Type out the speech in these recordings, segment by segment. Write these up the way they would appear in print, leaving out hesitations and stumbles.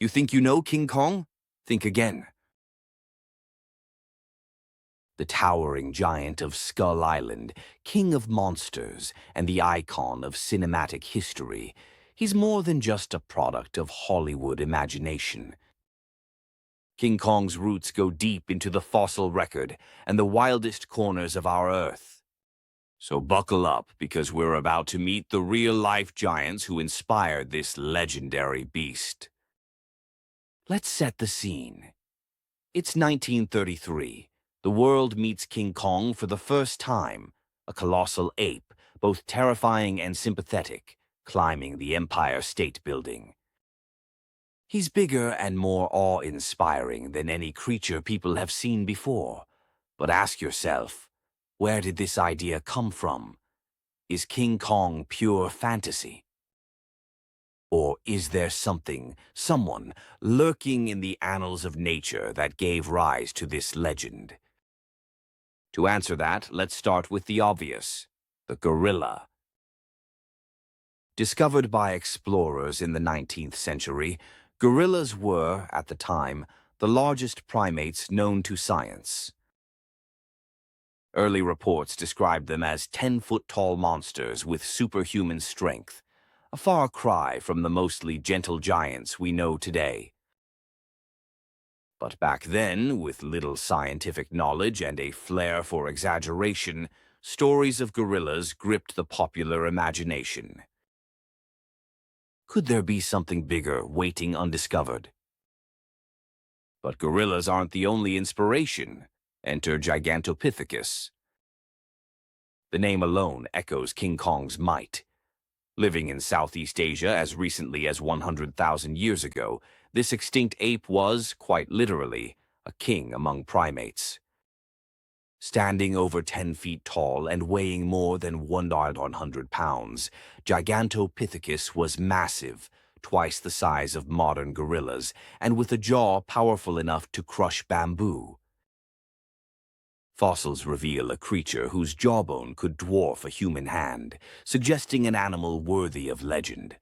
You think you know King Kong? Think again. The towering giant of Skull Island, king of monsters, and the icon of cinematic history, he's more than just a product of Hollywood imagination. King Kong's roots go deep into the fossil record and the wildest corners of our Earth. So buckle up, because we're about to meet the real-life giants who inspired this legendary beast. Let's set the scene. It's 1933. The world meets King Kong for the first time, a colossal ape, both terrifying and sympathetic, climbing the Empire State Building. He's bigger and more awe-inspiring than any creature people have seen before. But ask yourself, where did this idea come from? Is King Kong pure fantasy? Or is there someone, lurking in the annals of nature that gave rise to this legend? To answer that, let's start with the obvious: the gorilla. Discovered by explorers in the 19th century, gorillas were, at the time, the largest primates known to science. Early reports described them as 10-foot-tall monsters with superhuman strength, a far cry from the mostly gentle giants we know today. But back then, with little scientific knowledge and a flair for exaggeration, stories of gorillas gripped the popular imagination. Could there be something bigger waiting undiscovered? But gorillas aren't the only inspiration. Enter Gigantopithecus. The name alone echoes King Kong's might. Living in Southeast Asia as recently as 100,000 years ago, this extinct ape was, quite literally, a king among primates. Standing over 10 feet tall and weighing more than 100 pounds, Gigantopithecus was massive, twice the size of modern gorillas, and with a jaw powerful enough to crush bamboo. Fossils reveal a creature whose jawbone could dwarf a human hand, suggesting an animal worthy of legend.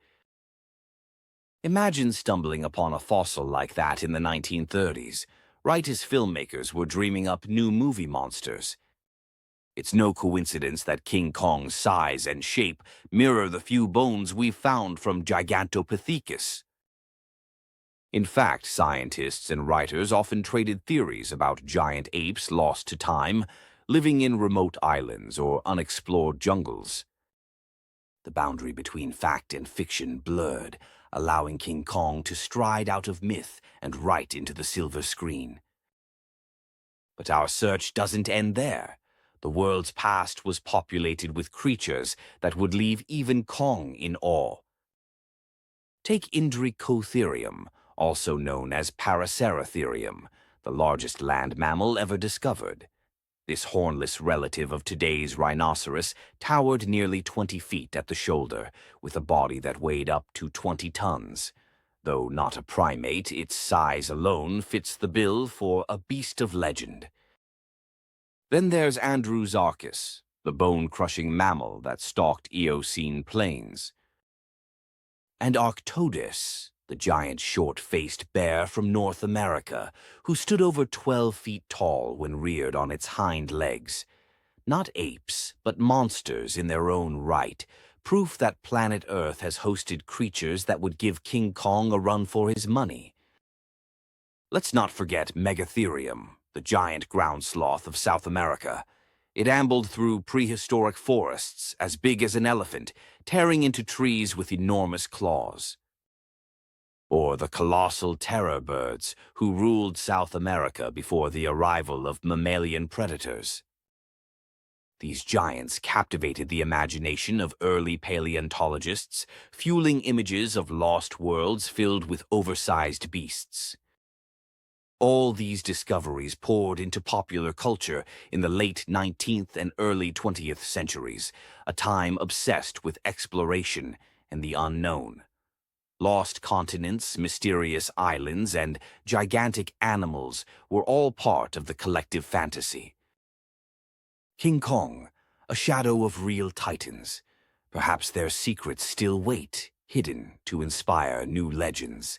Imagine stumbling upon a fossil like that in the 1930s, right as filmmakers were dreaming up new movie monsters. It's no coincidence that King Kong's size and shape mirror the few bones we've found from Gigantopithecus. In fact, scientists and writers often traded theories about giant apes lost to time, living in remote islands or unexplored jungles. The boundary between fact and fiction blurred, allowing King Kong to stride out of myth and right into the silver screen. But our search doesn't end there. The world's past was populated with creatures that would leave even Kong in awe. Take Indricotherium, also known as Paraceratherium, the largest land mammal ever discovered. This hornless relative of today's rhinoceros towered nearly 20 feet at the shoulder, with a body that weighed up to 20 tons. Though not a primate, its size alone fits the bill for a beast of legend. Then there's Andrewsarchus, the bone-crushing mammal that stalked Eocene plains. And Arctodus, the giant short-faced bear from North America, who stood over 12 feet tall when reared on its hind legs. Not apes, but monsters in their own right, proof that planet Earth has hosted creatures that would give King Kong a run for his money. Let's not forget Megatherium, the giant ground sloth of South America. It ambled through prehistoric forests as big as an elephant, tearing into trees with enormous claws. Or the colossal terror birds who ruled South America before the arrival of mammalian predators. These giants captivated the imagination of early paleontologists, fueling images of lost worlds filled with oversized beasts. All these discoveries poured into popular culture in the late 19th and early 20th centuries, a time obsessed with exploration and the unknown. Lost continents, mysterious islands, and gigantic animals were all part of the collective fantasy. King Kong, a shadow of real titans. Perhaps their secrets still wait, hidden to inspire new legends.